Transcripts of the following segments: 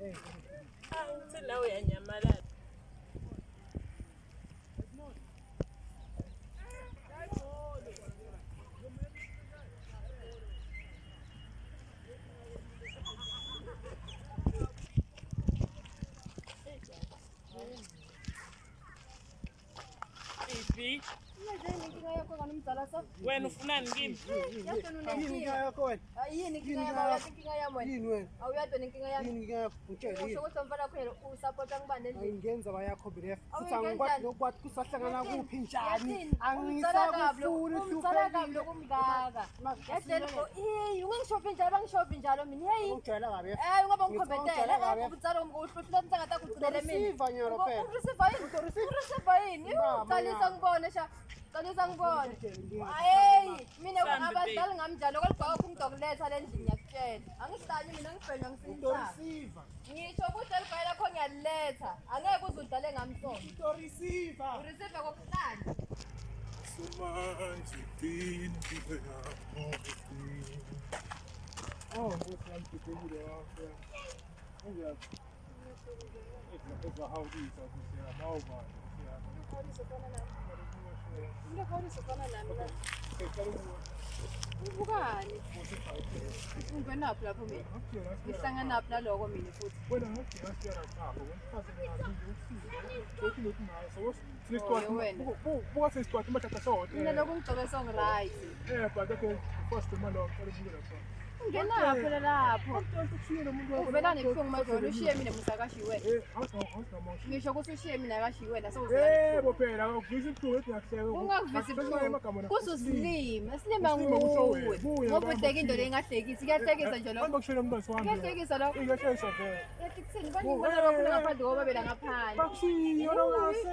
Uthi nawe uyanyamalala. Ipi? Wena ufunani kimi? Yini yakho wena? Yini inkinga yami? Inkinga yami wena. Yini wena? Awuyadwa inkinga yami. Yini inkinga yakho? Ngitshela yini? Usho ukuthi umfana khona usupporta ngibani endlini. Ayingenza bayakho BF. Sithi angikwazi lokwathi kusahlangana kuphi njani. Angisakufuni uhluphe lokumngaka. Yadlela hey ungangishofi njalo bangishofi njalo mina hey. Ungijwayela kabi. Ngoba ngikhombetela ubutsalo ukuhluhlula ntsanga kucela mina. Receive nyoro phela. Ureceive yini? Uqalisa ngibone sha. Qalisa ngibone. Hey mina abadala ngamjalo kodwa akho umuntu okuletha lendlini yakutshela. Angihlali mina ngibhenya ngisinisa. Receive. Ngisho ukuthi elibhayela lakho ngiyaliletha. Angeke uzudlale ngamsomo. Receive. Ureceive kokuhlala. Somanje phinde Oh, ngiyakuphendula lapha. Ungathi ezahawulisa kusiyama mawuba. Ngiyakufana nami la. Ubukani? Ungenaphi lapho mina? Ngihlanganaphi naloko mina futhi? wena ngiyasiyara chapho Wena. buka sesicwadi mathatha sote Mina lokhu ngigcobe song right. but okay first man lo qalibukela pha Ungenaphi lapho? kusiyena umuntu Uvela nebuhlungu manje wena ushiye mina musakashiwe. awunamoshi Ngisho ukuthi ushiye mina akashiwe la sewuzela. phela ukuvisa ibuhlungu ethi ngiyahleka Ungakuvisi ibuhlungu. Kususilima, silima nguwe. Ngoba udeka into lengahlekisi, kuyahlekisa nje lokho. kushona umuntu wami Kuyahlekisa lokho. ingahlekisa vele Yathini banibona kakhulu ngaphandle koba bela ngaphandle. bakushiyo ngase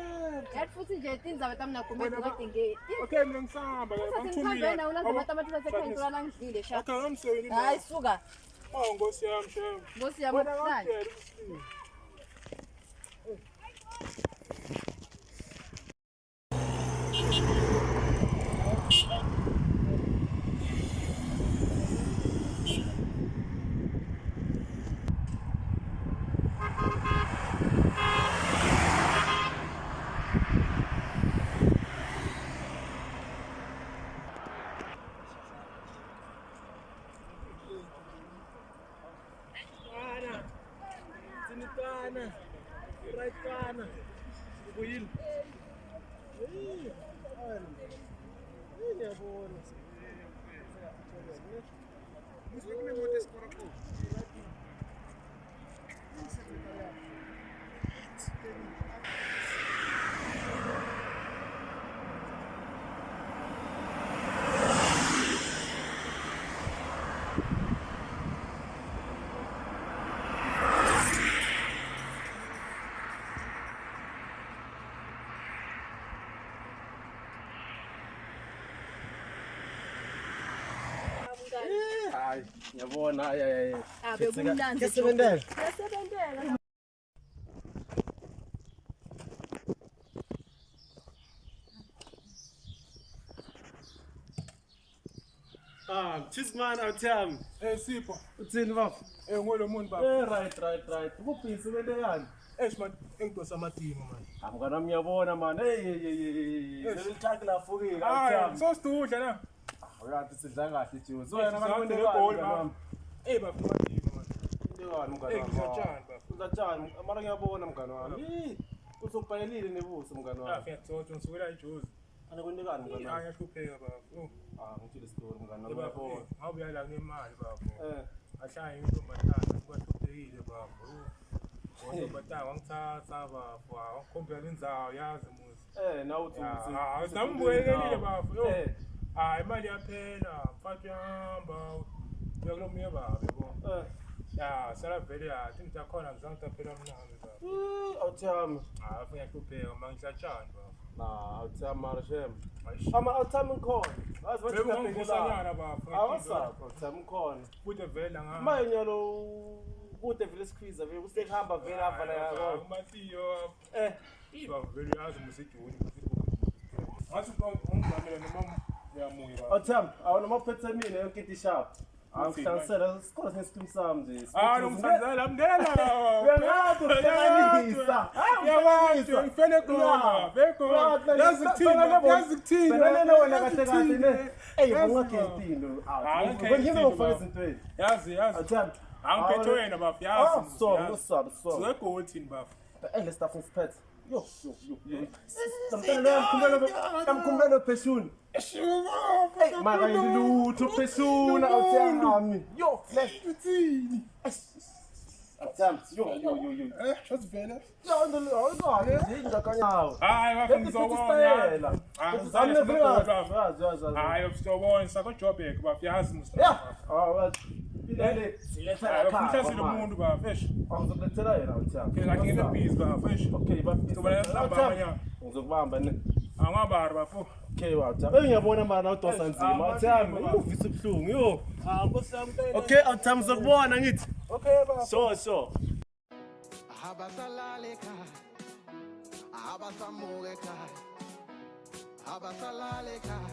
Yathi futhi nje tindzaba tami nakumele ngadingeki. okay mina ngisahamba Ngithanda wena unazi matamatisa sekhentura nangidlile sha. okay ngamsebeni Hayi suka. oh ngosi yami shem Ngosi yami kuhlala. Sinitana, Raikana, Will. Hayi, ngiyabona hayi. Abe kumnandi. Kesebenzela. Yasebenzela. Chisman awuthami. Sipho, Uthini baba? ngolo muntu baba. Right. Ukubhisi wente yani? Man, engidosa amadimo man. Mngani wami ngiyabona man. Hey. Lelithaki lafukile Hayi, awuthami. sosidudla la. Uyathi sidla kahle Juice. Wena Sizathu abantu nebholi, mngani wami. Bafuna amadimo man. Indewani mngani wami. Ngizatshani baba. Uzatshani, mara ngiyabona mngani wami. Usubhayelile nebuso mngani wami. Ngiyathola ngisukela eJozi. Anikwendekani mngani wami? Ngiyahlupheka baba. Ngitshela isitori mngani wami. Baba, Ngiyabona. ngawubuya la ngemali baba. Eh. Ahlaya intombatana kwahluphekile baba. Intombatana wangithatha baba. Wangikhombela indzawo yazi muzi. Nawe uthi Sambukelelile baba. Yo. Hayi imali yaphela, mfati yahamba. Uya kulo munye baba yabo. Ya, sala vele yathi ngitakhona ngizange taphela mnami baba. awuthami. Ngiyahlupheka manje ngiyatshana baba. Awuthami mara shem. Ayish. Awuthami ngikhona. Wazi bathi Ngiyabhekisana baba. awasapho awuthami ngikhona. Kude vele ngahamba. Manje nyalo kude vele sikhwiza vele kusekuhamba vele avala yakho. Masiyo. Iba vele yazi musijuni. Ngathi ungizamela noma uyamuyi baba. Awuthami awunamaphetha mina yonke into ishap. Angihlanganisela sikhona ngesikimi sami nje. Nomthandela mndela. Uyangathi uhlanganisa. Yawathi ngifene khona. Beko. Yazi kuthini? Bena wena kahle kahle ne. Ungakhetini. Ngeke ngofaka izintweni. Yazi. Athanda. Angiphethe wena bafu yazi. So. Siwegothini bafu. Le stuff ngiphethe. Yo. Kamkhumbelo pheshuni. Hey, mara yilutho pheshuna awuthami. Yo, lethini. Athanda. Yo. Shazivela. Nje ngakanyawo. Hayi bafu ngizobona. Hayi ubuzobona sakoJobek bafu yazi musta. Umhlasile umuntu bafu eish. Angizokulethela yena awuthami. Phela ngeke busy bafu eish. Okay, ngizokubamba ne. Angabari bafu. Okay, awuthami. Ngiyabona mana udosa nzima. Awuthami, uvisa ubuhlungu yo. Okay, awuthami ngizokubona ngithi. Okay bafu. So. Abasalale ekhaya, abasamuke ekhaya, abasalale ekhaya,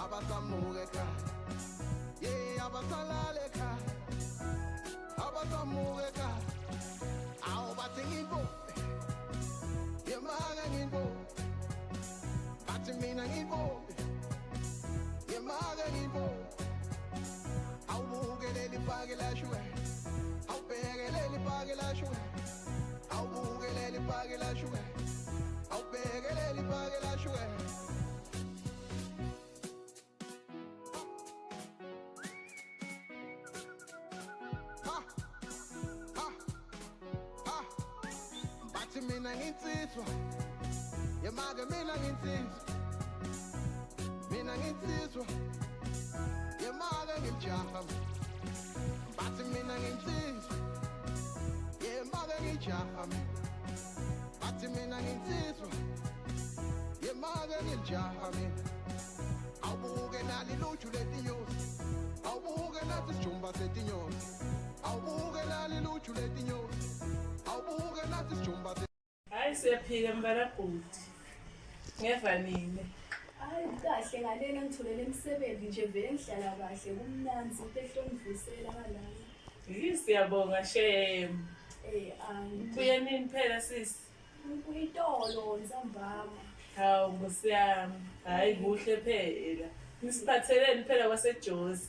abasamuke ekhaya, yeah, abasalale ekhaya, abasamuke ekhaya, awu bathi ngimbo, yemanga ngimbo, bathi mina ngimbo, yemanga ngimbo, awubukeleli phake lashwe. Begeleli page la shuwe, au bugeleli page la shuwe, au begeleli page la shuwe. Bathi mina nginsizwa, yemake mina nginsizwa, mina nginsizwa, yemake ngimjaha. Bathi mina nginsizwa, yemake ngijaha. Bathi mina nginsizwa, yemake ngijaha. Awubuke nali luju letinyosi, awubuke nathi sijumba setinyosi, awubuke nali luju letinyosi, awubuke nathi sijumba setinyosi. Hayi siyaphila mbalabhuti. Ngeva nini? Hayi kahle ngalena ngitholele imisebenzi nje vele ngihlala kahle kumnanzi into ehlonivusela kalala. Siyabonga shem. Kuye nini phela sisi? Kuyitolo nsambama. Hawu ngosiyami. Hayi kuhle phela. Nisiphatheleni phela kwaseJozi.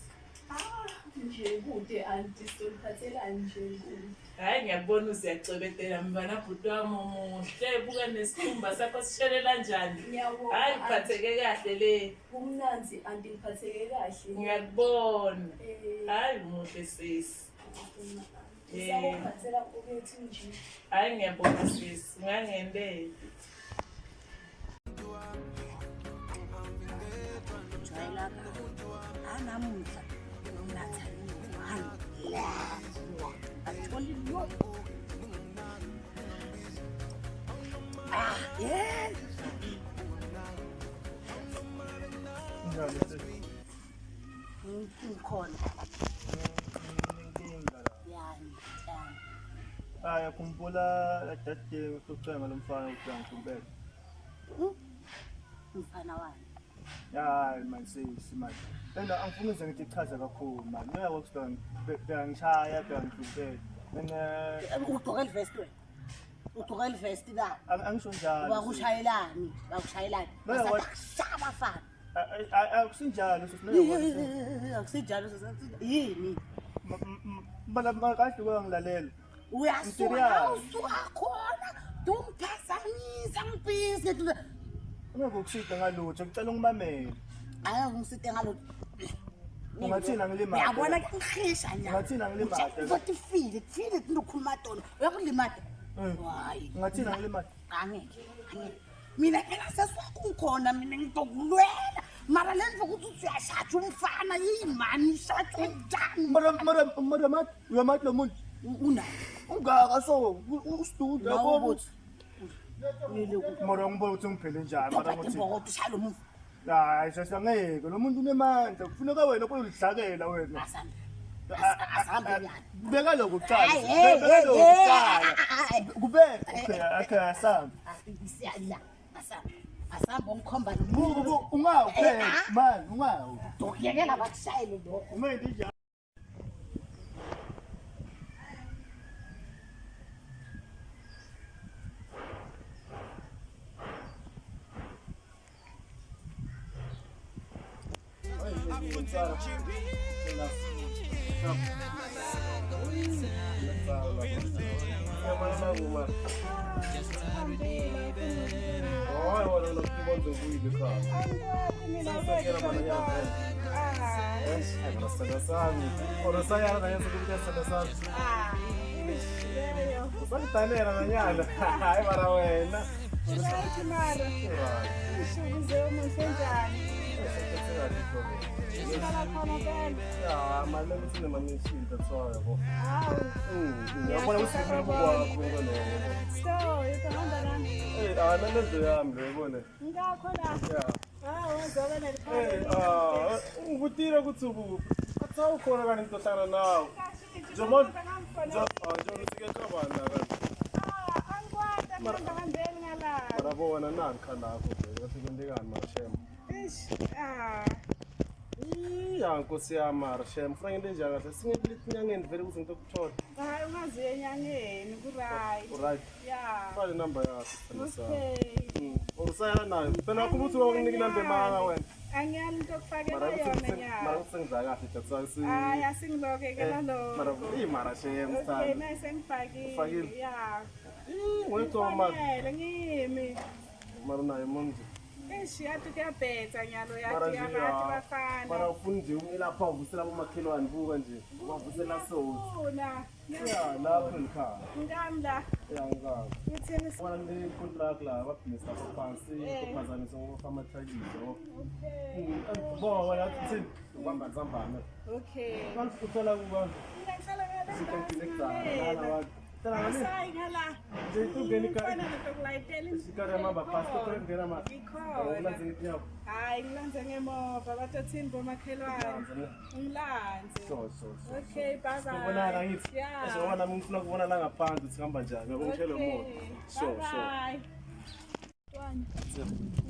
Nje kude anti soliphathela nje kude. Hayi ngiyabona uziyacwebetela mbana bhuti wami omuhle buka nesikhumba sakho sishelela kanjani. Hayi ngiphatheke kahle le. Kumnanzi anti ngiphatheke kahle. Ngiyakubona. Hayi muhle sisi. Ngiyaphathela ukuthi nje. Hayi ngiyabona sisi. Ngangendele. Anamuhla unathani la atholi lo yeah ngikhona Aya kumbula dade ucwenga lomfana uJohn Kumbele. Mfana wami. Hayi manje manje. Lena angifuni nje ngithi chaza kakhulu manje. Ngeke ukubona bengishaya bengihluphele. Mina ugqoka ivest wena. Ugqoka ivest la. Angisho njalo. Wakushayelani? Wasashaba fana. Akusinjalo sifuna akusinjalo yini? Bala makahle kwangilalela. Uyasuka khona. Dumphazamisa ngibhizi. Ungeke ukusida ngalutho ngicela ungimamele. Hayi ungiside ngalutho. Ungathina ngilimada. Uyabona ke ngihisha nya. Ungathina ngilimada. Uzothi file ukukhuluma tona. Uyakulimada. Hayi. Ungathina ngilimada. Angeke. Mina ke naseswakho ngikhona mina ngizokulwela. Mara lento ukuthi uyashaya umfana yimani shaya njani. Mara mat uyamathi lo muntu una. Ungaka so ustude yabo. Mara ngibona ukuthi ngiphele njani mara ngothi. Ngokuthi shaya lo muntu. Hayi sasangeke lo muntu unemandla kufuneka wena uyolidlakela wena. Asambe yani. Beka lokho kuqala. Beka lokho kuqala. Kubeka okay asamba. Siyala. Asamba. asihamba ngikhomba lo Ungawupheki man, ungawu. ukuyekela bakushayele lokho Umente njalo. Ngutira ukuthi ukhona kanti ntohlana nawe. Njengoba ngisike kabana kanti. Marabona nani khalapho vele bafikendekani marashem. Ya nkosi yami marashem. Funa into enjani kahle singephile inyangeni vele kuze ngito kuthola. Hayi ungazi enyangeni ku-right. Right. Yeah. Fale number yakho sithanda sami. Okay. Urusayana nayo. Phela wakho uthi wakunika number manga wena. Angiyani into okufakela yona nyalo. Mara usengizaka kahle datsa si. Hayi asingilokekela lo. Mara marashem Okay, sithanda. mase ngifakile. Ufakile? Yeah. Wethu mara Fanele ngimi. mara nayo monje. Eish yathi kuyabhetha nyalo Mara yathi nje yabathi bafana. mara ufuna nje umelapha uvusela abomakhelwane buka nje. Uvusela soul. Una. Ya lapho ngikhaya. Ngami la. Ya ngikho. Ngithini Wona le contract la babhizinisi lapho phansi kuphazamisa ngokufama tragizo. Okay. Bo wena uthi ubamba zambana. Okay. Kanti uthola kuba Ngihlala ngale. sikontinekta tala ngani Hayi ngala. nje tungeni ka Fana nokulayitela. sikare mamba pasta to ngena ma Ngikhona. ulanze ngiyawo Hayi ngilanze ngemoba batathini bomakhelwane. Ngilanze. so Okay, bye bye. ubonana ngithi Yeah. ezobona mina ngifuna kubona la ngaphansi ukuthi hamba njani ngokungishela umoya so Bye.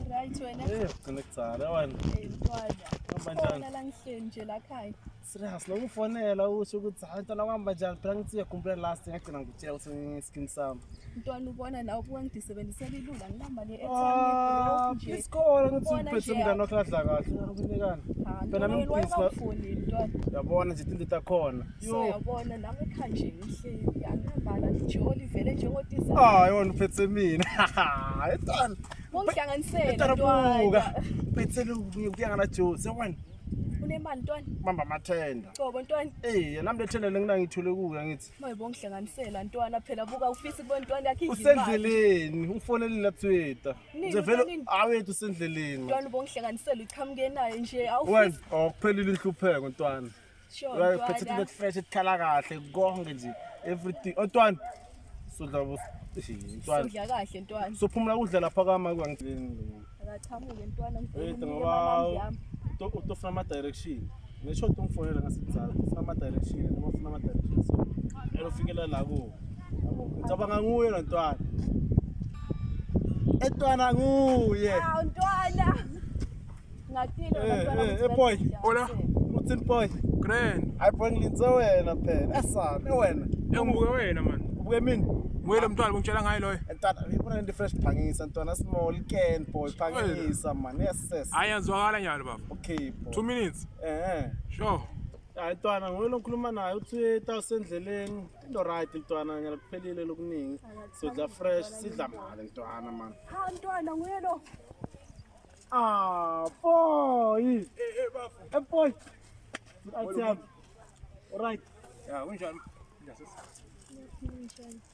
Right wena. connectara wena Mntwana. hamba njani Khona la ngihleli nje la khaya. serious nokufonela usho ukuthi hayi ntwana kwamba njani phela ngithi uyakhumbula last ngagcina ngikutshela ukuthi ngiskin sami Mntwana ubona nawe ubuka ngidisebenzisela ilula ngihamba ne-airtime nje. isikole ngithi uphethe umntana wakhe adla kahle ukunikani phela mina ngibhizi Ufuni mntwana. yabona nje into takhona So yabona nami ekhaya nje ngihleli angihamba la joli vele njengodisa. yona uphethe mina ntwana Ngongihlanganisela buka mntwana. uphethe ukuya ngana Joe wena Unemali mntwana. bamba amathenda Qobo mntwana. nami lethelele nginangithule kuya ngithi Mayibongihlanganisela mntwana phela buka ufisa kubona mntwana yakhe usendleleni ungifonelile la Twitter nje vele awethu usendleleni mntwana ubongihlanganisela uqhamuke naye nje wena awufisa awukuphelile inhlupheko ntwana sure uphethe mntwana. into fresh ekhala kahle konke nje everything ntwana sodla ntwana Udla kahle mntwana. sophumula kudla lapha kama kwangileni Akachamuke mntwana ngoba utofuna ama-direction ngisho ukuthi ungifonela ngasizathu ufuna ama-direction noma ufuna ama-direction so elofikela la kuwo yabo ngicabanga nguye lo ntwana etwana nguye Mntwana. Ngatile boy Hola. uthini boy Grand. hayi boy ngilinze wena phela esana wena Engibuke wena man. ubuke mina Nguyelo mntwana bongitshela ngayo loyo. ntwana ngibona into fresh phangisa ntwana small can boy phangisa man yes Ayazwakala nyalo baba. okay boy 2 minutes. Sure. hayi ntwana nguye lokhuluma naye uTwitter usendleleni into right ntwana ngiyakuphelile lokuningi sodla fresh sidla mali ntwana man Mntwana nguyelo. boy Bafu. boy athi alright Ya kunjani?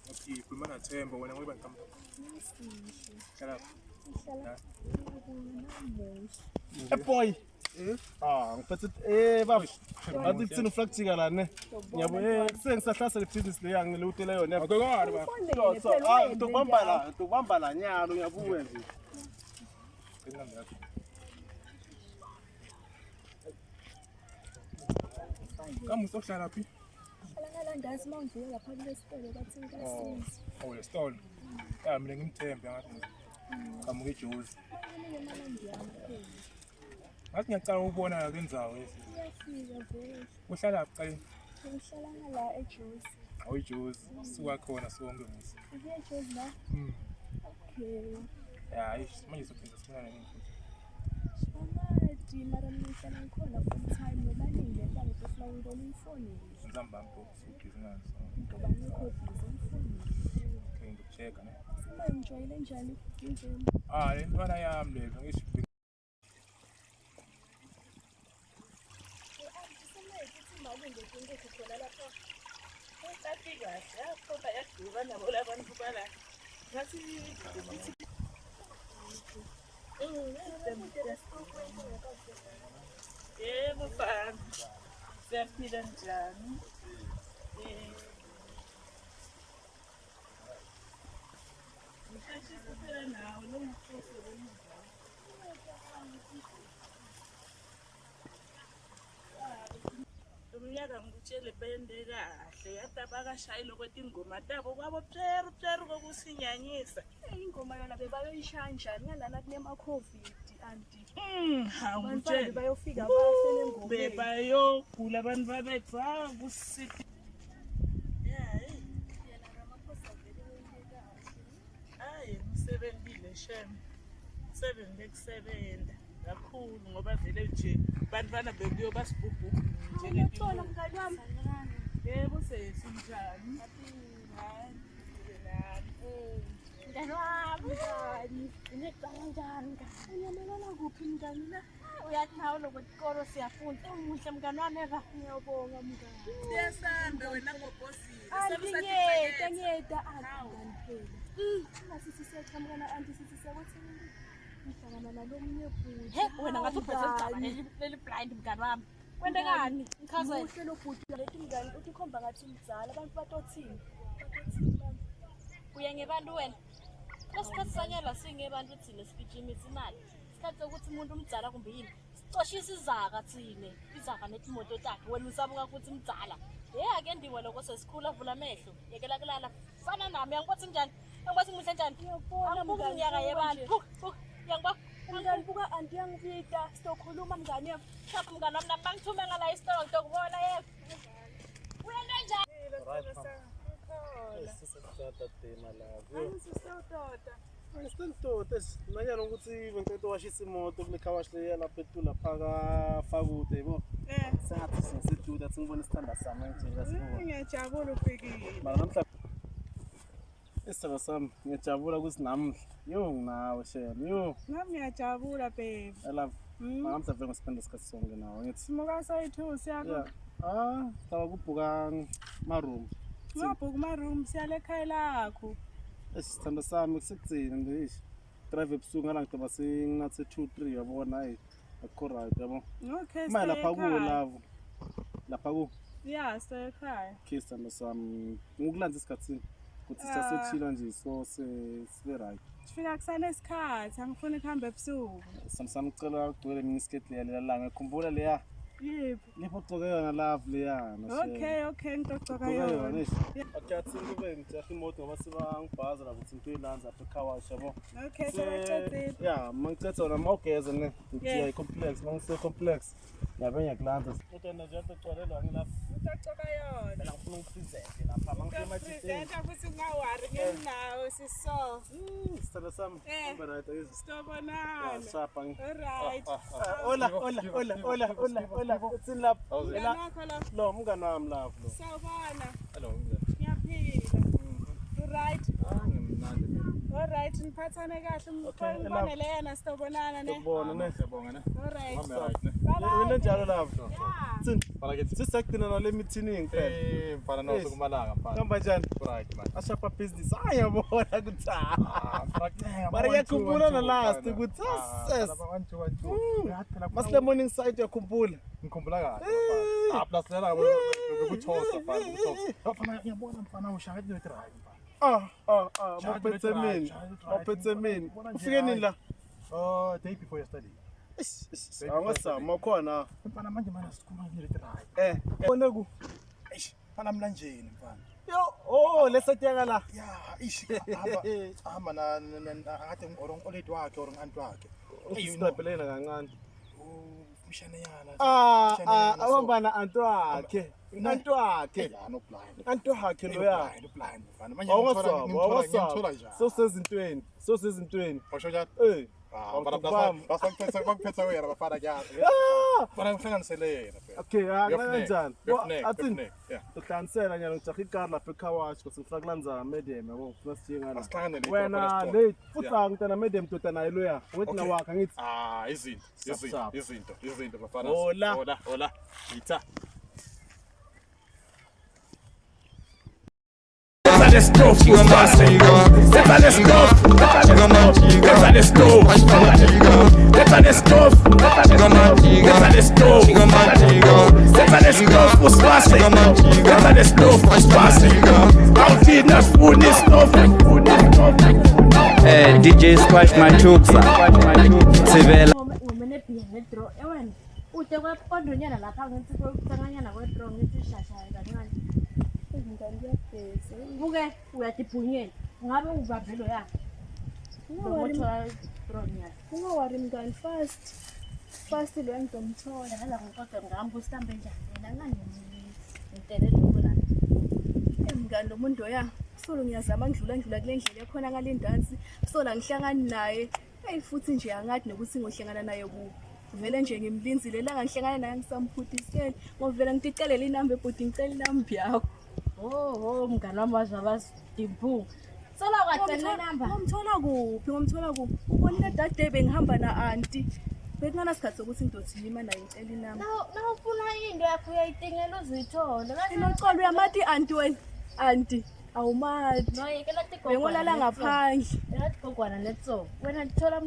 Okay, khuluma naThemba wena ngoba ngikamba. Kala. boy ngiphethe baba ngathi kuthina uflakjika la ne ngiyabo sengisahlasa le business le yangilutela yona Akukari baba. ubamba la nyalo ngiyabuya nje Kamusohlala phi? Ngalandazi mangivika lapha kulesitolo bathi ngasiza. Oh, le stall. Mina ngimthembe ngathi. Kamuke Jozi. Ngifanele emalandi yami phela. Ngathi ngiyacala ukubona la kwendzawo lesi. Iyafika vele. Uhlala ebucaleni. Ngihlala ngala eJozi. Awuyijozi. Suka khona sonke musi. Ubuye eJozi la? Okay. Ya, manje sophinda sibonane ngemfuthi. Shamadi, mara mina ngihlala ngikhona full time nobaningi ngempela ngifuna ngibona ifoni. Ntambama ubhizi ngaso. Ngoba ngikho busy ifoni. Okay, ngikuchecka ne. Sima enjoyile njani indlela? Le ntwana yami leyo ngisho Yebo mfana, siyaphila njani? Ngisheshisa phela nawe lo mkhosi umnyaka ngikutshele bende kahle yathi abakashayile kwetingoma tabo kwabo pseru kokusinyanyisa. Ingoma yona bebayoyishaya njani ngalana kunema-COVID anti. Ngikutshele Bayofika bafele engomeni. bebayogula abantu babethu kusiti. Hayi ngisebenzile shem. Sebenze kusebenza kakhulu ngoba vele nje bantwana bebuyo basibhubhu Ngiyathola mngani wami. yebo sesinjani. Mngani wami mngani. Unecala njani mngani? Uyamelela kuphi mngani la? Uyathi nawe lokwesikolo siyafunda. Umuhle mngani wami eva. Ngiyabonga mngani. Siyasambe wena ngobhosile. Ngiyeda mngani phela. Nasithi siyachamuka anti sithi siyakwethela. Ngihlangana nalomunye bhuti. Wena ngathi uphethe leli blind mngani wami. Kwendekani? Ngichazela. Uhle lo bhuti lethi mngani uthi khomba ngathi umzala abantu batothini. Uya ngebantu wena. Lesikhathi sanyela singebantu thina sigijimisa imali. Isikhathi sokuthi umuntu umdzala kumbe yini. Sicoshisa izaka thine. Izaka netimoto takhe wena usabuka ukuthi umdzala. Ake ndiwe lokho sesikhula vula amehlo. Yekela kulala. Fana nami yangibathi njani? Yangibathi muhle njani? Ngiyabona mngani unyaka yebantu. Yangiba mngani buka anti yangivita sizokhuluma mngani yami. shaka mngani wami nami bangithume ngala isitolo ngizokubona yebo. Uyento njani? Nanyana ukuthi bengicela washisa imoto kule car wash leya lapha etula phaka fakude yabo. Sengathi singiseduda singibona isithanda sami ngitshela Ngiyajabula ufikile. mara namhla isithanda sami ngiyajabula ukuthi nami nginawe shem Nami ngiyajabula babe. I love namhla vele ngispenda isikhathi sonke nawe ngithi Simuka sayithusi yakho. taba kubhuka maroom Ngabhuka ma-room siyale ekhaya lakho. esithanda sami kusekugcina nje drive ebusuku ngalangidaba singinathe 2-3 yabona hayi akukho right yabo Okay, manje lapha kuwo lavo lapha ku Yeah, stay ekhaya. okay sithanda sami ngikulanza isikhathini ukuthi sasethila nje so sibe right Sifika kusanesikhathi angifuni kuhambe ebusuku. sithanda sami ngicela ugcwele mina isiketi leya langa ngikhumbula leya Yiphi? lapho ugcoke yona love leya Okay, ngizogcoka yona. akathi kube ngijaha imoto ngoba sibangibhaza la ukuthi ngiyilanza apha ecar wash yabo Okay, sewaqedile. yeah mangicetha wona mawugeza ne ngiya complex mangise complex yabe ngiyakulanza kodwa nje agcwalelwa ngilapha Ngizogcoka yona. la ngifuna ukupresente lapha mangifuna Presenta ukuthi ungawari ngenawo siso. sithanda sami ube right is Sitobonana. sapa Alright. hola utsini lapha Nakho la lo mngani wami lapho lo sawubona. hello Ngiyaphila. Right. ngimnandi Alright, niphathane kahle ngibonele yena sitobonana ne. ubona ne siyabonga ne Alright. wena njalo lapho tsini sisagcina nale meeting phela mfana nawo kumalanga mfana hamba njani right man ashapa business ayabona ukuthi mara yakhumbula na last ukuthi masile morning side yakhumbula ngikhumbula kahle mfana plus lela bekuthosa mfana mfana ngiyabona mfana ushaya into right mfana maphethe mina ufike nini la day before yesterday angasama khona mfana manje mana sikhuluma into right bone ku mfana mlanjeni mfana oh lesatyaka la ya hamba na ngathi oledi wakhe or nganti wakhe Usiqaphelena kancane. Mshana yana. Awambana antwakhe. Antwakhe. Antwakhe loya. Manje Awungasaba. Sosezintweni. Washo njalo? Bakuphetha wena bafana nyazi. Bona ngihlanganisele yena phela. Okay, kanjani? Athini? Uhlanganisela nyalo ngijaha ikar lapha eKhawash bese ngifuna kulanza medium yabo ngifuna sijinga la. Asihlanganele Wena late futhi ngitana medium tota nayo loya. Wethi na wakhe ngithi. Izinto bafana. Hola. Yitha. The stove was passing. The stove. The stove. The stove was passing. The stove was passing. How did not food this stove? DJ Squash Machuxa. Sivela. Ute kwaqondonyana lapha ngithi kokuhlanganyana kwedro ngithi shashaya kancane. Izingane ziyabheza. Buke uyadibhunyela. Ngabe ubabhelo yakhe. Ungawari mngani fast lo ngizomthola nala ngokodwa ngihamba usihambe njani yena ngani intenelo lokulana. Mngani lo muntu oya solo ngiyazama ngidlula kule ndlela ekhona ngale ndansi sola ngihlangana naye futhi nje angathi nokuthi ngohlangana naye ku vele nje ngimlinzile la ngihlangana naye ngisamphuthisela ngovela ngiticelela inamba ebhuti ngicela inamba yakho. Mngani wami wazabasidimbu. Sola kwacela inamba. Ngomthola kuphi? Ubonile that day bengihamba na auntie. Bekungana sikhathi sokuthi ngidotshilima naye ngicela inamba. Na ufuna into yakho uyayitingela uzithole. Ngicela uyamathi auntie wena. Auntie awumathi. No yekela tikho. Bengolala ngaphandle. Yathi gogwana letso. Wena thola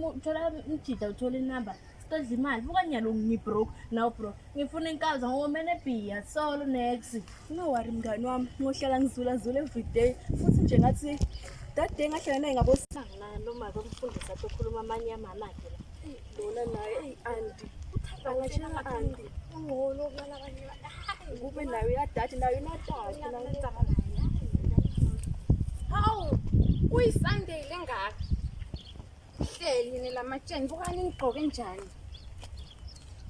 umjida uthola inamba. Sidla imali buka nyalo ngibroke now bro. Ngifuna inkaza ngomene bia solo next. Ungawari mngani wami ngohlala ngizula every day futhi nje ngathi that day ngahlala naye ngabosangana lo mama umfundisa ukukhuluma amanye amama akhe la. Lona naye auntie uthanda ngashela auntie. Ungolo kulala kanye. Kube nayo ya dad nayo inathatha Hawu uyiSunday lengaka. Hleli ni lamatsheni bukani nigqoke njani?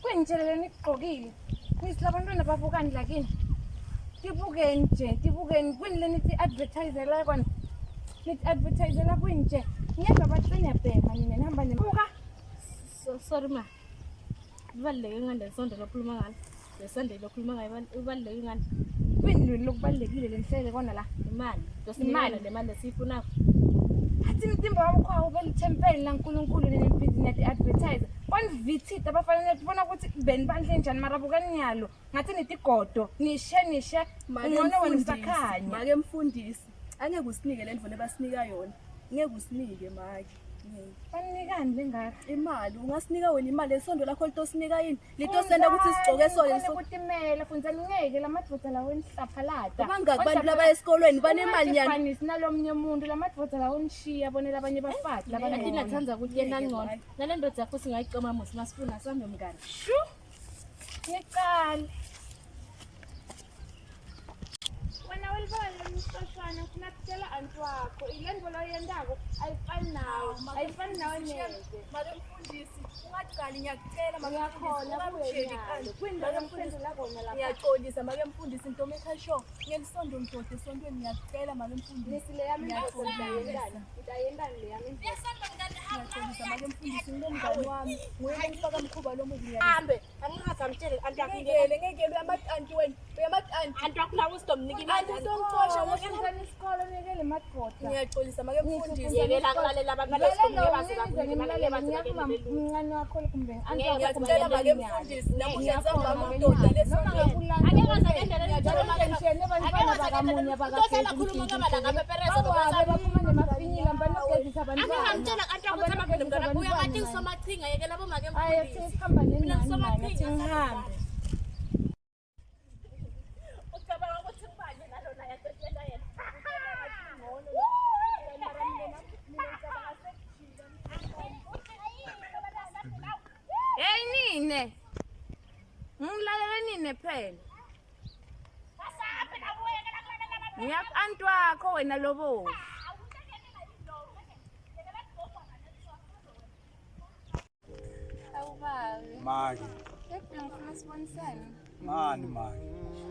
Kwenzele nigqokile. Nithi labantwana babukani la kini. Tibukeni kwini nithi advertise la kona. Nithi advertise la kwini nje. Ngiyeza bacina bhema nina nihamba nebuka. Sorry ma. Ibaleke ngale sonto lokhuluma ngalo. Lesonto lokhuluma ngayo ibaleke ngani. Kwini lokubalekile lenhlele kona la. Imali le mali sifuna. Athi mtimba wakho ubele tempeli la uNkulunkulu nebusiness advertise. Konvithi abafanele bona ukuthi beni bandle njani mara bukani nyalo. Ngathi nithi godo nishe ngcono wena usakhanya. Make mfundisi. Angeke usinike le ndvona basinika yona. Ngeke usinike make. Banikani lengaka imali ungasinika wena imali esonto lakho litosinika yini litosenda ukuthi sigcoke sona ukutimela funza ngeke lamadvodza lawo enhlaphalada bangaki bantu laba esikolweni banemali nyani fanisi nalomnye umuntu lamadvodza lawo nishiya bonela abanye bafati labantu nathanza ukuthi yena ngcono nalendodza yakho singayicoma musi masifuna sambe mngani ngiqala wena welibona umshoshwana ufuna kutshela anti wakho ile ndvo loyendako ayifani nawe neze make mfundisi ungaqali ngiyakutshela make yakhona ngiyaxolisa make mfundisi intomo ekhasho ngelisondo mdoda esontweni ngiyakutshela make mfundisi utayendani le yami ngiyaxolisa make mfundisi ngomngane wami nguye ngifaka mkhuba lomubi hambe angingazamtshela anti ngeke uyamathi wena uyamathi anti wakula usidomnikile antisongixosha ngizani isikole ngekele madvodza ngiyaxolisa make mfundisi yekela kulalela abantu umncane wakho kumbe ngiyacela make mfundisi nakuyenza madoda Hey nine. Ngilalela nini phela? Ngiyak anti wakho wena lobo. Maki. Ngifuna sibonisane. Ngani maki?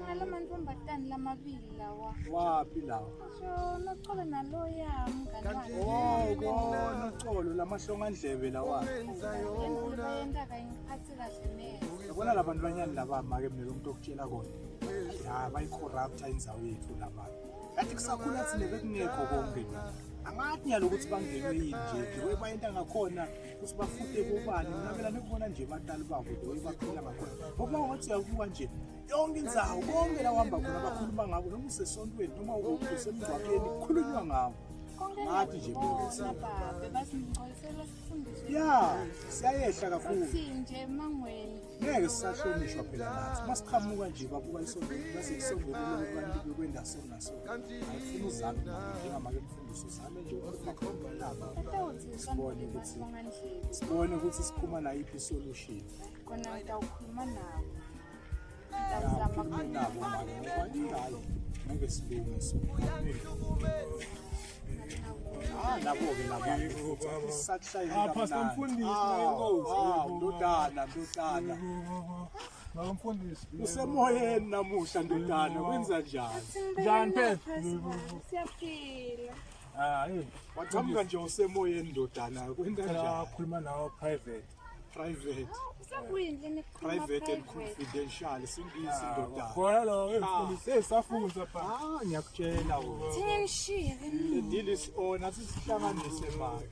Ngala mantombazane lamabili lawa. Wapi lawa? So noxolo nalo yami kanti. Noxolo lamahlongandlebe lawa. Yenta kayingiphathi kahle neze. Yabona labantu banyani laba make mina umuntu okutshela kona. Ya bayicorrupt indzawo yethu laba. Kanti kusakhula thina bekungekho konke. Angathi nyalo ukuthi bangenwe yini nje nje bayenta ngakhona ukuthi bafute kubani ngabela nekubona nje batali babo nje baphila ngakhona ngoba wathi yakuwa nje yonke indzawo konke la uhamba khona bakhuluma ngabo noma usesontweni noma usemgcwabeni kukhulunywa ngabo ngathi nje ya siyayehla kakhulu nje mangweni ngeke sisahlonishwa phela nathi masiqhamuka nje babuka isonto base isonto abantu bekwenda sona so ayifuna uzame njengamake mfundiso zame nje ukukhomba lapha sibone ukuthi siphuma na yiphi solution kona ngitawukhuluma nawo ngizama nabo manje ngeke silungise nabo-ke nabantu Pastor Mfundisi ndodana Mfundisi usemoyeni namuhla ndodana kwenza njani njani phela siyaphila wathamuka nje usemoyeni ndodana kwenza njani khuluma nawo private private and confidential singisi ndodana khona lo emfundisi safunza pha ngiyakutshela wena thina nishiye the deal is on asihlanganise manje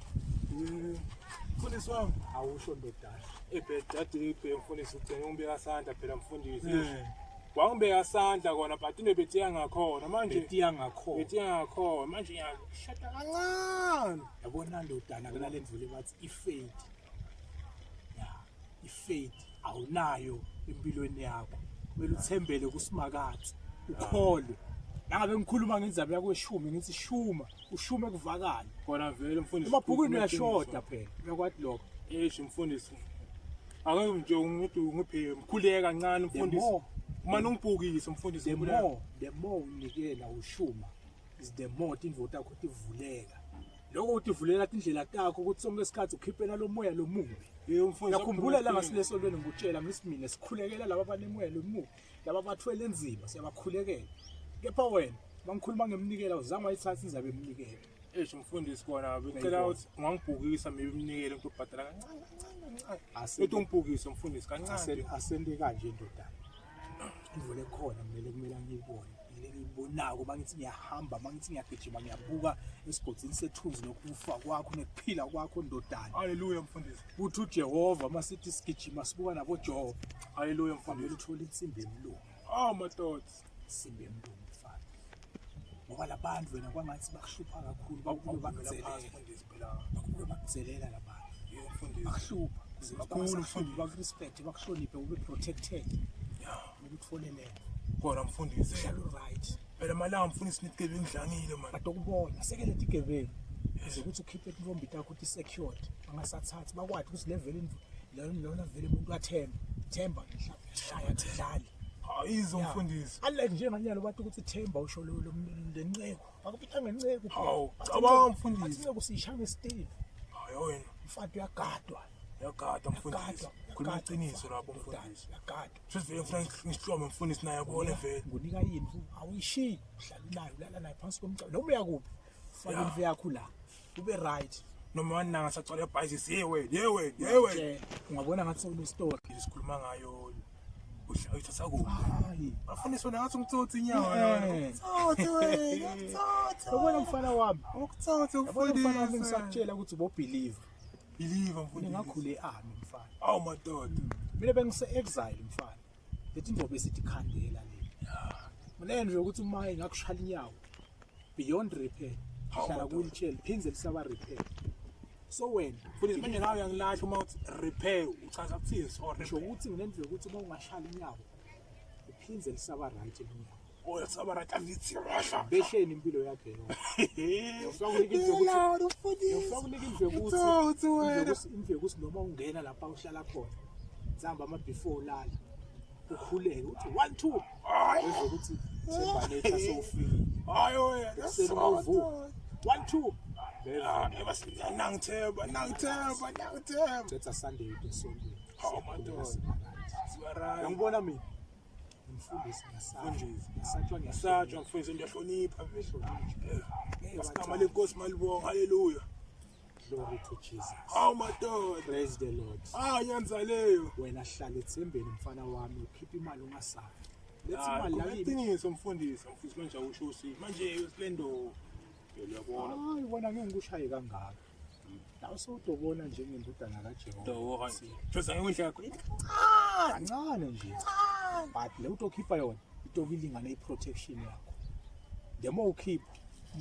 mfundisi wami awusho ndodana ebedade mfundisi ugcine ungibeka sandla phela mfundisi wangibeka sandla kona but nebetiya ngakhona manje betiya ngakhona manje ngiyashada kancane yabona ndodana kunale ndvule bathi i-faith awunayo empilweni yakho kumele uthembele kusimakathi ukholwe nangabe ngikhuluma ngendaba yakweshumi ngithi ushume kuvakala kona vele mfundisi emabhukwini uyashoda phela uyakwathi lokho mfundisi ake nje ngiphe mkhuleke kancane mfundisi manje ungibhukise mfundisi the more unikela ushuma is the more indvo takho tivuleka lokho uthi vulela indlela takho ukuthi sonke isikhathi ukhiphela lo moya lo mubi mfundisi yakhumbula la ngasilesolweni ngutshela ngisimine sikhulekela laba banemoya lo mubi laba bathwele enzima siyabakhulekela kepha wena bangikhuluma ngemnikela uzama ithatha inzabe emnikela mfundisi kona becela ukuthi ungangibhukisa maybe umnikele into obhadala kancane ethi ungibhukise mfundisi kancane asende kanje ndodana indvule khona kumele ngiyibone ngibonako mangithi ngiyahamba mangithi ngiyagijima ngiyabuka esigodini sethunzi lokufa kwakho nekuphila kwakho ndodana haleluya mfundisi uthi uJehova masithi sigijima sibuka nabo Jehova haleluya mfundisi uthola insimbi emlungu madoda insimbi emlungu mfana ngoba labantu wena kwangathi bakuhlupha kakhulu bakubuke bakudzelela labantu mfundisi bakuhlupha kakhulu mfundisi bakurespect bakuhloniphe ube protected ukutfolele kona mfundisi right phela malanga mfundisi nitike ngidlangile man kade ukubona sekele tigebengu ukuze ukuthi ukhiphe intombi takho ukuthi secured angasathathi bakwathi ukuthi level lona vele umuntu wathemba ngihlaya tidlali hayizo mfundisi alike njenganyalo bathi ukuthi themba usho lo lenceko akupitha ngenceko cabanga mfundisi inceko siyishaya ngesitili wena mfati uyagadwa mfundisi khuluma iqiniso lapho mfundisi yagadwa sivele mfundisi ngishlome mfundisi naye yabona vele ngunika yini awuyishiyi uhlala nayo ulala nayo phansi komcaba noma uyakuphi faka imvu yakho la ube right noma wananga sacala ebhayisi yewe ungabona ngathi sewune story sikhuluma ngayo uyithatha kuphi bafundisi wena ngathi umtsotsi inyawo umtsotsi wena ubona mfana wami ukutsotsi mfana wami ngisakutshela ukuthi ubobelieve mfundisi ngakhule army mfana madoda mina bengise-exile mfana lethi indlobo esithi khandela le mina nje ukuthi uma ngakushala inyawo beyond repair hlala ku-wheelchair liphindze lisaba repair so wena mfundisi manje nawe uyangilahla uma uthi repair uchaza ukuthini ngisho ukuthi nginendlu yokuthi uma ungashala inyawo liphindze lisaba right elinyawo lisaba right angithi yahla behleni impilo yakhe yokuthi noma ungena lapha uhlala khona zihamba ama-before ulala ukhuleke uthi 1 2 ezokuthi sembanetha sowufile seluvuka 1 2 nangithemba letha Sunday esontweni Ngibona mina. Umfundisi ngisatshwa mfundisi ngiyahlonipha ngesigama lenkosi malibonga haleluya. Glory to Jesus. Hawu madoda. Praise the Lord. Nyanza leyo. Wena hlala ethembeni mfana wami ukhipha imali ungasafi. Lethi Hayi, imali lakini. Iqiniso mfundisi manje usho usithi manje silendo uyabona. Ubona ngeke ngikushaye kangaka. La usudobona njengendodana kaJehova. Joza ngekudla yakho. Kancane nje. But le utokhipha yona itokilingana iprotection yakho. Demo ukhipha,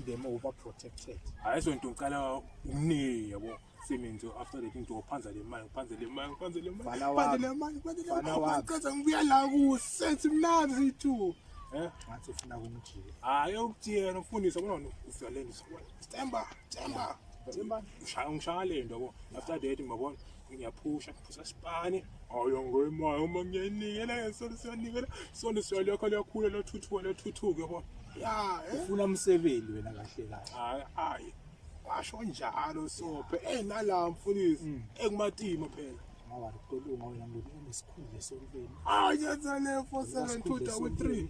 demo uba protected. Hayi sonto ngicala umniki yabo. Semenzo after that into uphanza le mali ngathi ngibuya la ku sense mnanzi tu ngathi ufuna kumjika hayi ukutiyena umfundisi ubona ufika lento stemba ngishaya lento yabo after that ngibona ngiyaphusha sipani ayo ngoyimali uma ngiyanikela ngesonto siyanikela sonto siyalakho liyakhula lathuthuka yabo ufuna umsebenzi wena kahle hayi washo njalo sophe nala mfundisi engumatima phela mawari kolunga wena ngosikhundla sontweni yenza le 4723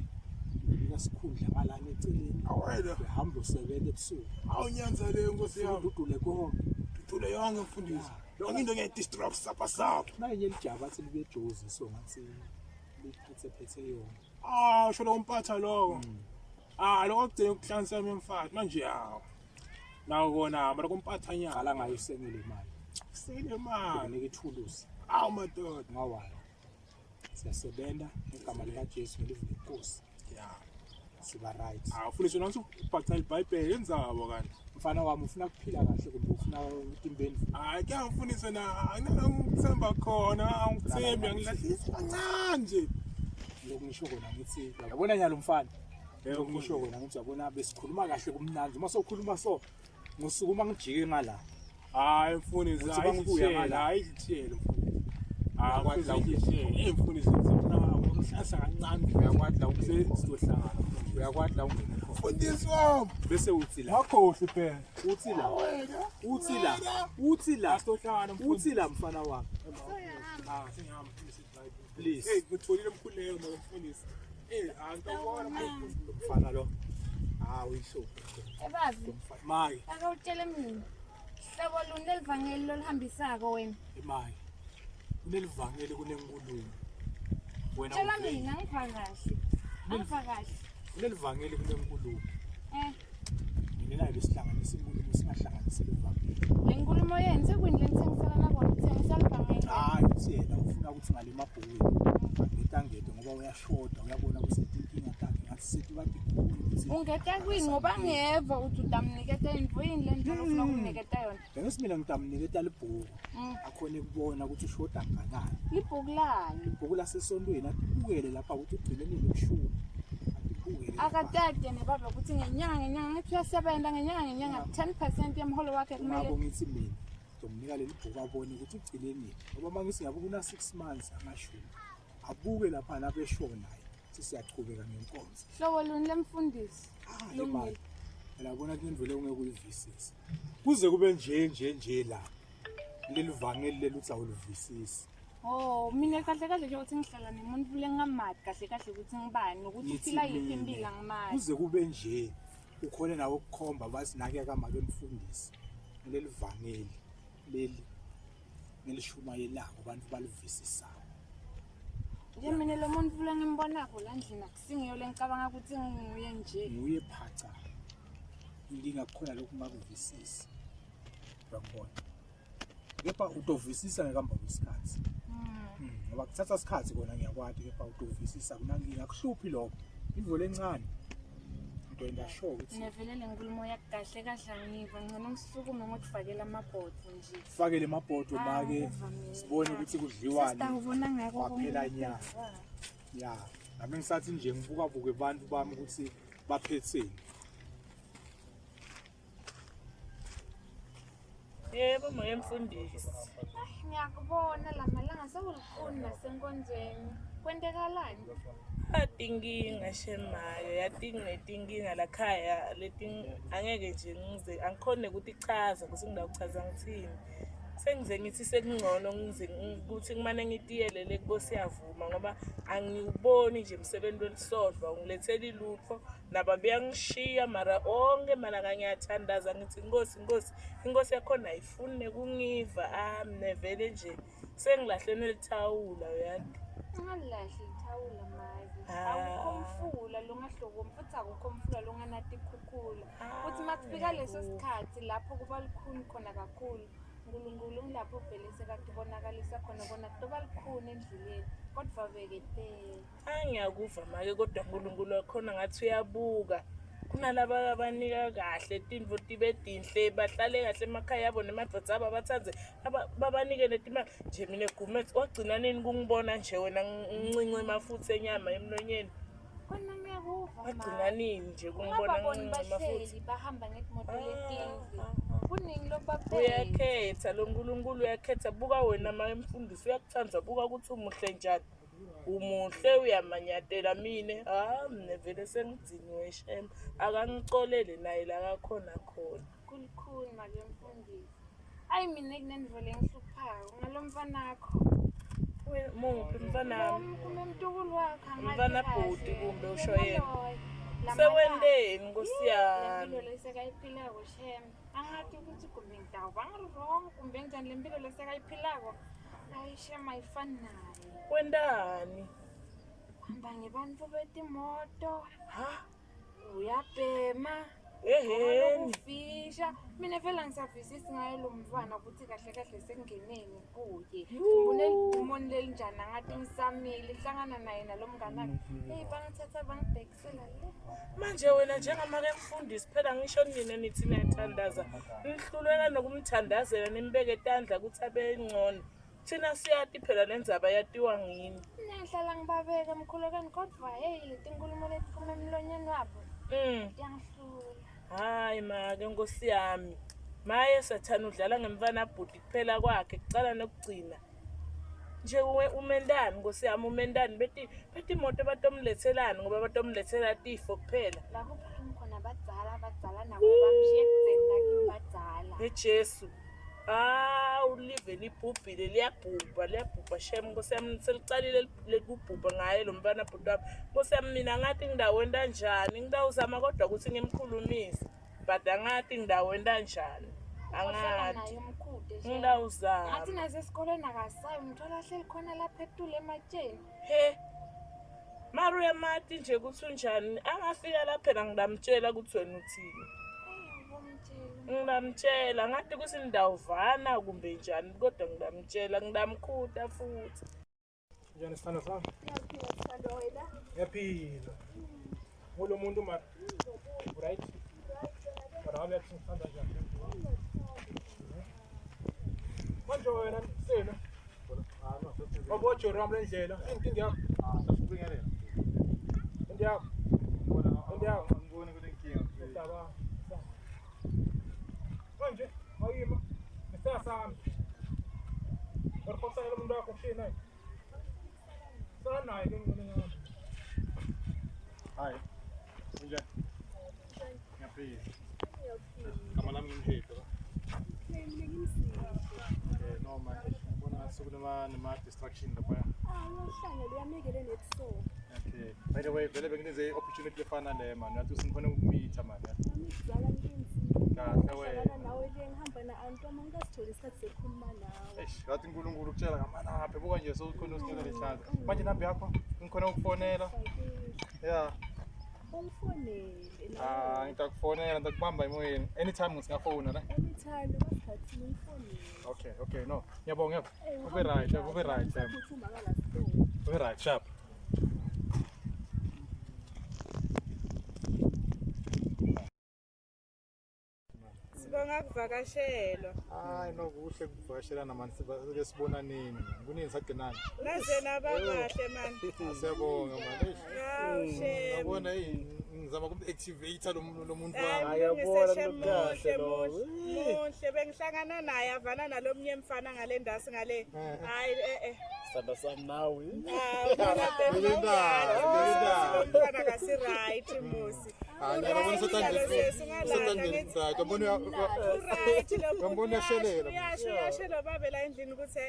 ngasikhundla ngalana eceleni awena hamba usebenza ebusuku nyanza le nkosi yami udule konke udule yonke mfundisi yonke into ngiyidisturb sapha naye lijaba athi libe jozi so ngathi liphethe yona sho lo umpatha lokho lokho kugcina ukuhlanisa emfati manje nawo kona mara kumpatha nyaka qala ngayo usengele imali kunika ithulusi madoda ngawala siyasebenza igama lika Jesu ngelivuka inkosi siba right ufundiswa nansi ubhacela iBhayibheli yenzabo kanti mfana wami ufuna kuphila kahle kumbe ufuna utimbeni ke ngifundiswe na angithemba khona angithembi angilahlisi kancane nje lokungisho kona ngithi yabona nyalo mfana lokungisho kona ngithi yabona besikhuluma kahle kumnandi uma sokhuluma so ngosukuma ngijike ngala hayi mfundisi ayithiyele mfundisi mfundisi kancane uyakwadla sizohlangana uyakwadla mfundisi wami bese uthi la wakhohle phela uthi la mfana wami singihamba please ngitholile emkhuleko mfundisi angibona mfana lo uyisho ebazi mayi akawutshele mina hlobo luni elivangeli lolihambisako wena mayi kunelivangeli kunenkulumo wena tshela mina ngiva kahle kunelivangeli kunenkulumo mina lesihlanganisa inkulumo singahlanganisi livangeli le nkulumo yeni sekwini lenithengisela nabona uthengisa livangeli uthi yena ufuna ukuthi ngale mabhukwini ngitangede ngoba uyashoda uyabona kusethi inkinga takhe ngathi sethi bathi ungeta kwini ngoba ngiyeva uthi utamniketa indvu yini le nto ufuna ukuniketa yona bese mina ngitamniketa libhuku akhona ukubona ukuthi ushoda kangakanani libhuku lani libhuku lasesontweni atibukele lapha ukuthi ugcine nini kushuni akatade nebaba ukuthi ngenyanga ngithi uyasebenza ngenyanga 10% yemholo wakhe kumele ngithi mina ngizomnika leli bhuku abone ukuthi ugcine nini ngoba mangisi ngabe kuna 6 months amashumi abuke lapha nabeshonayo siyaqhubeka ngenkonzo hlobo luni lemfundisi lungile yabona kunendvele ungeke uyivisise kuze kube nje la lelivangeli leli uthi awulivisisi mina kahle nje ukuthi ngihlala nemuntu lengamadi kahle ukuthi ngibani nokuthi uphila yiphi impilo ngimali kuze kube nje ukhona nawe ukukhomba bathi nake akamake mfundisi lelivangeli leli nelishumayelayo abantu balivisisa nje mina lo muntu lengimbonako la ndlini akusingiyo lenkabanga ukuthi nguye nje nguye phaca inkinga kukhona lokhu ngakuvisisi uyabona kepha utovisisa ngehamba kwesikhathi ngoba kuthatha isikhathi kona ngiyakwadi kepha utovisisa kunankinga akuhluphi lokho indvo lencane into endasho ukuthi nevelele nkulumo yakahle angiva ngcono ngisukume ngokufakela amabhodo nje fakele amabhodo make sibone ukuthi kudliwani sitawubona ngako kwaphela nyanga nami ngisathi nje ngibuka abantu bami ukuthi baphetheni yebo moya mfundisi ngiyakubona lamalanga sekulikhuni nasenkonzweni kwentekalani inkinga shemayo yatinginga lakhaya angeke nje ngize angikhone ukuthi ichaza ukuthi ngidawuchaza ngithini sengize ngithi sekungcono ukuthi kumane ngitiyelele kubo siyavuma ngoba angiwuboni nje umsebenzi welisodwa ungilethela ilutho naba beyangishiya mara onke mana kangiyathandaza ngithi inkosi yakhona ayifuni nekungiva nevele nje sengilahlene lithawula uyati Ungalahli ithawula mazi. Awukho umfula longahlokomi futhi akukho umfula longanati ikhukhula. Futhi makufika leso sikhathi lapho kuba likhuni khona kakhulu. uNkulunkulu ngilapho vele sekade bonakalisa khona bona kuba likhuni endleleni. Kodwa beketela. Angiyakuva make kodwa uNkulunkulu wakhona ngathi uyabuka. Kunalaba abanika kahle tindvo tibe tinhle bahlale kahle emakhaya yabo nemadvodza abo abathanze babanike letimali nje mina egumet wagcina nini kungibona nje wena ngincince emafutha enyama emlonyeni Kona ngiyakuva wagcina nini nje kungibona ngincince emafutha bahamba ngemoto letinhle kuningi lokubabheka uyakhetha lo uNkulunkulu uyakhetha buka wena mayemfundisi uyakuthanza buka ukuthi umuhle njani umuhle uyamanyatela mine mine vele sengidiniwe shem akangicolele naye la kakhona khona kulikhulu manje mfundisi ayi mina kunendivole ngihluphayo ngalomfanakho muphi mfana kumemtukulu wakhe mfana bhuti kumbe usho yena sewendeni Nkosi yami lempilo lesekayiphilako shem angathi ukuthi kumbe ngidawubanga wrong kumbe njani lempilo lesekayiphilako ayi shem ayifani naye wendani hamba ngebantfu betimoto uyabhema ufisha mina vele ngisavisisi ngayo lo mfana ukuthi kahle kahle sengingeneni kuye unelidimoni lelinjani angathi ngisamile ihlangana naye nalomnganakhe bangithatha bangibhekisela le manje wena njengamake mfundisi phela ngisho nina nithi niyathandaza nihluleka nokumthandazela nimbeke etandla ukuthi abe ngcono thina siyati phela lenzaba yatiwa ngini ngihlala ngibabeka emkhulekweni kodwa leti nkulumo letiphuma emlonyeni wabo yangihlula hayi make Nkosi yami maye sathana udlala ngemfana bhuti kuphela kwakhe kucala nokugcina nje umendani Nkosi yami umendani beti imoto batomlethelana ngoba batomlethela tifo kuphela lapho phuma khona abadzala nabo bamshiye kuzenza kimbadzala eJesu ulive libhubhile liyabhubha shem Nkosi yami selicalile lekubhubha ngaye lo mfana bhuti wami Nkosi yami mina ngathi ngidawenda kanjani ngidawuzama kodwa ukuthi ngimkhulumise but angathi ngidawenda kanjani angathi ngidawuzama ngathi nasesikoleni akasayi umthola hleli khona lapha etule ematsheni Maru yamati nje ukuthi unjani angafika lapha la ngidamtshela ukuthi wena uthini ngidamtshela ngathi ukuthi ngidawuvana kumbe njani kodwa ngidamtshela ngidamkhuta futhi njani sithando sami Ngiyaphila sithando wena ngiyaphila ngulo muntu ma right kodwa ngabe yakuthanda njani manje wena sena Wabocho ramle ndlela inkingi yakho Sasibingelela. inkingi yakho Ngibone ukuthi inkinga. Daba manje ayima ngisasami Orkhosela umuntu wakho shina sana ke ngene ngami Hayi. Nje. Ngiyaphila. Kama lami ngimhedlo. No manje. Bona sokunama nama distraction lapha. Uhlangene uyamekele netso. Okay. By the way, vele benginize opportunity lefana le man. Ngathi usifuna ukumeet man. Ngizala nginzi. Kahle wena. Nawe ke ngihamba na anto mangasitholi isikhathi sekhuluma nawe. Ngathi uNkulunkulu ukutshela ngamana apha buka nje sokukhona usinikela lechance. Manje nambe yakho ngikhona ukufonela. Yeah. Ungifonele. Ngitakufonela ngikubamba emoyeni. Anytime ngisingafona la. Anytime ngasikhathi ngifonele. Okay, no. Ngiyabonga. Ube right, Sam. Ube right, sharp. Sibonga kuvakashelwa. Hayi nokuhle kuvakashelana manje sibake sibona nini. Kunini sagcinana. Naze nabakahle man. Siyabonga manje. Ngiyabona ngizama ukum-activate lo muntu wami. Ayabona kahle lo. Muhle bengihlangana naye avana nalomnye mfana ngale ndasi ngale. Hayi Sanda sami nawe. Mfana kasi right musi. uyasho babe la endlini ukuthi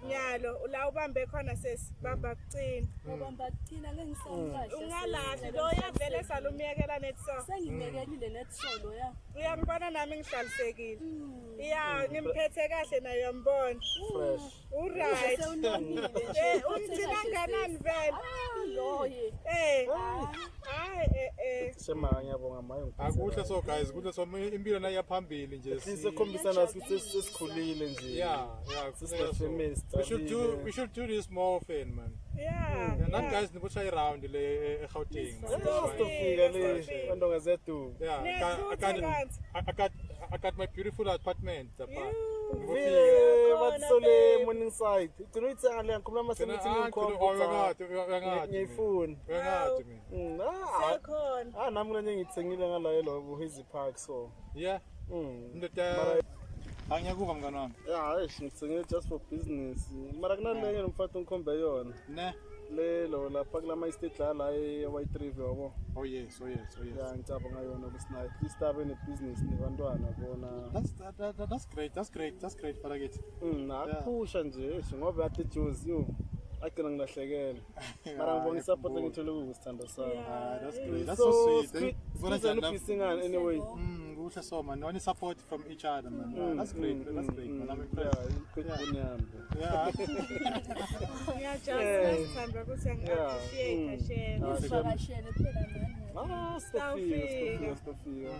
nyalo la ubambe khona sesi baba kucina ubamba kucina ngeke ngisamkahle ungalahli lo yavele salumiyekela netso sengimekelile netsolo ya uyambona nami ngihlalisekile ya ngimphethe kahle naye uyambona fresh uright umthina nganani vele loye Shema ngiyabonga mayo. Akuhle so guys, kuhle so impilo nayo yaphambili nje. Sisekhombisa nathi sesikhulile nje. Yeah. We should do this more often, man. Yeah. Nani guys nibushaya around le eGauteng. Stofika le ndonga zethu. Yeah, I got my beautiful apartment apha. Batsole morning side. Tinoitsa le ngikhuluma masebenzi ngikho. Ngiyifuna. Ngathi mina. Sekhona. Nami nanye ngithengile ngalaye lo Hazy Park so. Yeah. Ndoda angiyakuva mngani wami. Yeah, ngithengile just for business. Mara kunaleyo nomfati ngikhombe yona. Ne. Lelo lapha kulama estate la eWhite River yabo. Oh yes. Yeah, ngicabanga ngayona kusinayo. Istabe nebusiness nebantwana bona. That's great farakithi. Nakusha nje ngoba yathi Jozi yo. Akena ngilahlekela. Mara ngibonga support engithole kuSithando sami. That's great. That's so sweet. Ngizona anyway. Kuhle so man. No support from each other man. That's great. Man, I'm impressed. Yeah. Ngiyajabula ukuthi ngi-appreciate uvakashele phela nani. Stofika.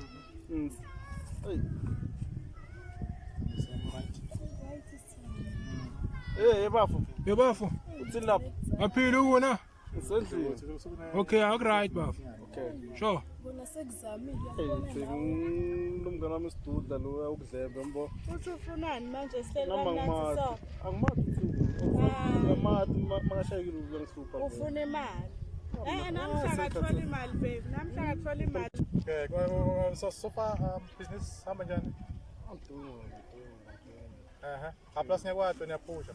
Hey, Bafu. Uthi lapho. Aphila ukuna. Isendlini. Okay, right bafu. Okay. Bona sekuzamile Umngane wami isiduda lo ukudlebe mbo. Uthi ufunani manje sihleli Angimathi. so. Angimathi mangashayekile uyangihlupha. Ufuna imali. Namhla ngathola imali babe. Namhla ngathola imali. Okay, so far business hamba njani? I'm doing. Plus ngiyakwazi niyapusha.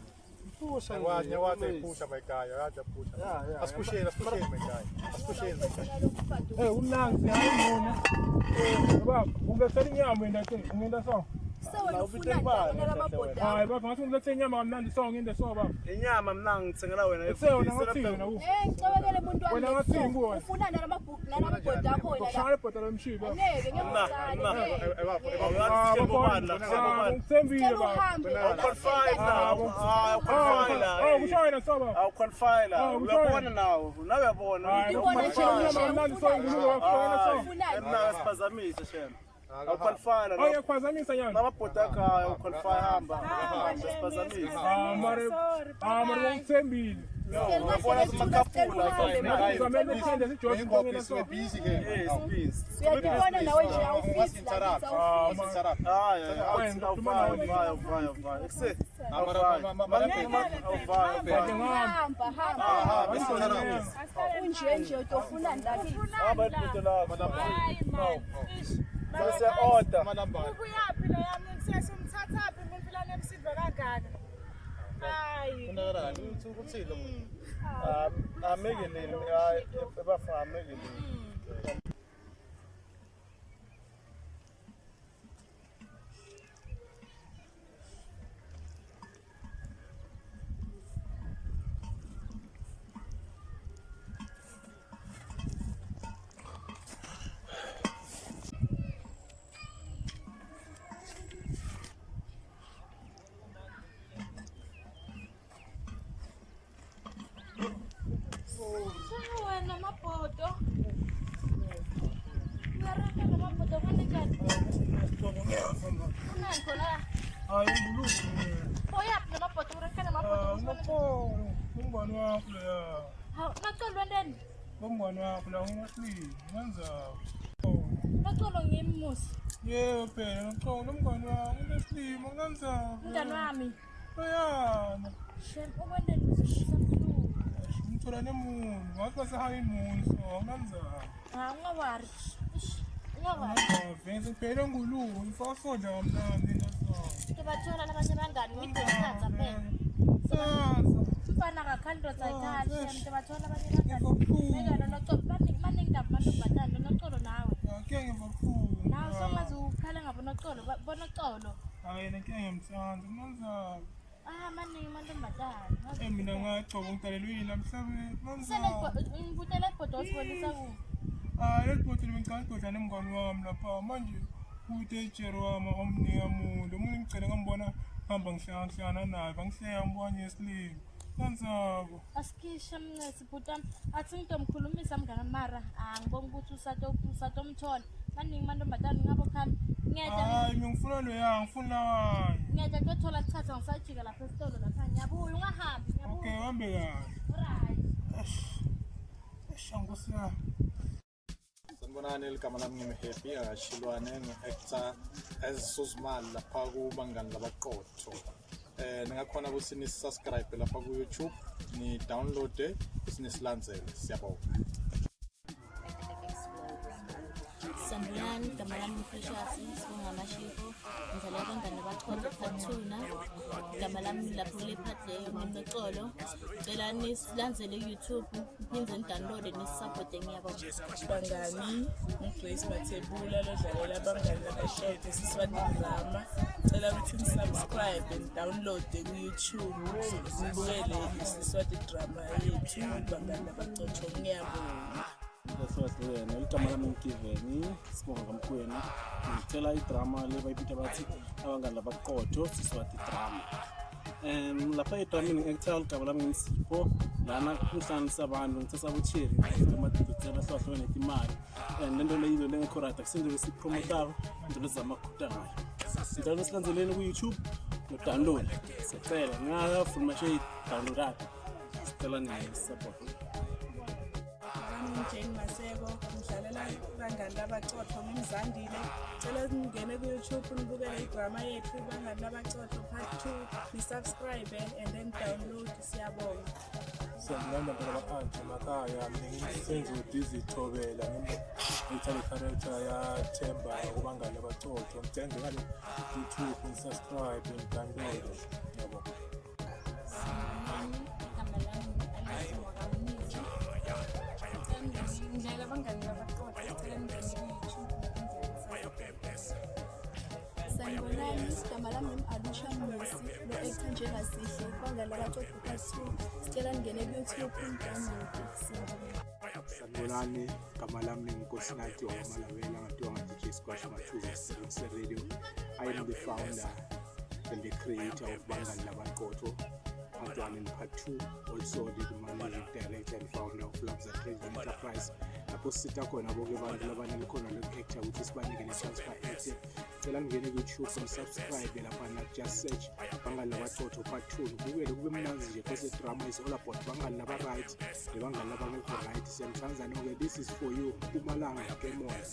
Pusha. Ngiyakwazi ipusha mayikaya, yapusha. Yeah. Asipusheni mayikaya. Asipusheni. Unangi ayibona. Baba, ungathela inyama wena ke, ungenda so. Sewena ufuna nababhoda. Hayi baba, ngathi ungathela inyama kamnandi so nginde so baba. Inyama mina ngithengela wena Sewena ngathini na ku. Ngicabekele umuntu wami. Wena ngathini kuwe. Ufuna nababhoda akho wena la. Ushaya ibhoda lomshibi baba. Ngeke ngiyakuzala. Ngithembile baba. Qualify la. Kushaya so baba. Aw qualify la. Uyabona nawo. Uyabona. Mina siphazamisa shema. Aw qualify la. Oya khwazamisa nyana. Nababhoda ekhaya uqualify hamba. Siphazamisa. Mare ngithembile. Uyabona simakapula Zamele uphinde sijoyine ngene so. Busy game. Yes, please. Uyabona nawe nje awufisi la. Unje utofuna ndaki. Ukuyaphi lo yami ngisesumthathaphi umuntu la nemsindo kangaka. Hayi. Kunarani ukuthile umuntu. Amekeleni ebafa amekeleni. Wena mabhodo. Uyaraka namabhodo kanjani? Unani khona? Hayi ngulu. Oyaphi namabhodo urekana namabhodo? Umbani wakho leya. Ha, nacolwa ndeni? Umbani wakho la ungahlili. Ngenza. Nacolo ngimmusi. Yebo phela ngicela umngane wami unesilimo ngenza. Umntana wami. Oyana. Shem ukwendeni uzishisa mhlungu. Ngithola nemuntu, ngathi basehayimuni so ngenza. Ungawari. Ungawari. Vese phela nguluku ngifasonda kamnandi ngaso. Ngibathola labanye bangani ngidonsa phela. Mfana kakhandwa zayikhali, ngibathola abanye bangani. Mega lo nocolo, maningi ndaba mantombazane, nocolo na yena ke ngiyamthanda manzalo maningi amantombazane mina ngagcoba ngidalelwe yini emhlabeni ngivutela ibhodo osibonisa kuphi elibhodo libengicala nemngani wami lapha manje kuyitejeri wami omniyamuntu omunye ngicele ngambona hamba ngihlangana naye bangihleka ngibona yesilimo kanzabo asikhishe mncesi bhutami athi ngitomkhulumisa mngane mara angiboni ukuthi usatomthola maningi amantombazane ngabo khami hayi ngifuna loya ngifuna lawayo ngiyajya kuyothola sikhathi ngisajika lapha esitolo lapha ngiyabuya ungahambi okay hambe kahle shangosiyami sanibonani eligama lami ngimhappy akashilwane ngi-actor ezisuzimali lapha kubangani labaqotho ningakhona ukuthi nisubscribe lapha ku-YouTube ni download sinisilandzele siyabonga Sanibonani, igama lami Precious Singamashiko ngidlala abangani abaqotho Phathuna igama lami lapho kule part leyo ngimecolo cela nisilandzele YouTube niyenze download nisisupport ngiyabonga bangani uGrace Mathebula lodlalela abangani labashete Siswati Drama cela ukuthi nisubscribe and download ku-YouTube nibukele Siswati Drama yethu bangani labaqotho ngiyabonga Sasiwena igama lami ngiveni sibonga kamkhwena ngicela idrama lebayipitha bathi abangani labaqotho Siswati Drama lapha edramini ngi-actor igama lami ngisipho lana kuhlanganisa abantu ngithatha utheri amadokotela ahlwahlwane imali and lento leyo lengekho right akusindele sipromotako into lezamakhuta ngayo sidlala silandzeleni ku-YouTube no download sicela ngingafuna mashe download sicela ni-support Jane Maseko ngidlalela abangani labaqotho ngimzandile cela ningene ku-YouTube nibukele idrama yethu abangani labaqotho part 2 ni-subscribe and then download siyabonga siyabonga ngabaphansi emakhaya ngisenze udizithobela ngithanda i-character yaThemba kubangani labaqotho ngicenge ngale YouTube ni-subscribe and download yabonga ngidlala abangani labaqotho ngicela ningene ku-YouTube sanibonani igama lami ngi-Alusha Mnisi lo-actor njengasihle abangani labaqotho part 2 sicela ningene ku-YouTube nidownload sanibonani igama lami ngInkosinathi Wamalawela ngathiwa nga-DJ Squash Mathuba Service Radio. I am the founder and the creator of Bangani Labaqotho Part 1 and Part 2, also the managing director and founder of Labs and Trade Enterprise. Lapho sitha khona bonke abantu labanele khona lo-actor ukuthi sibanike ne-chance ba-actor. Cela ngene ku-YouTube subscribe lapha na just search Bangani Labaqotho Part 2 ubukele kube mnandi nje because the drama is all about bangani laba-right nebangani labangekho right. Siyamthanza noke, this is for you Mpumalanga Game On.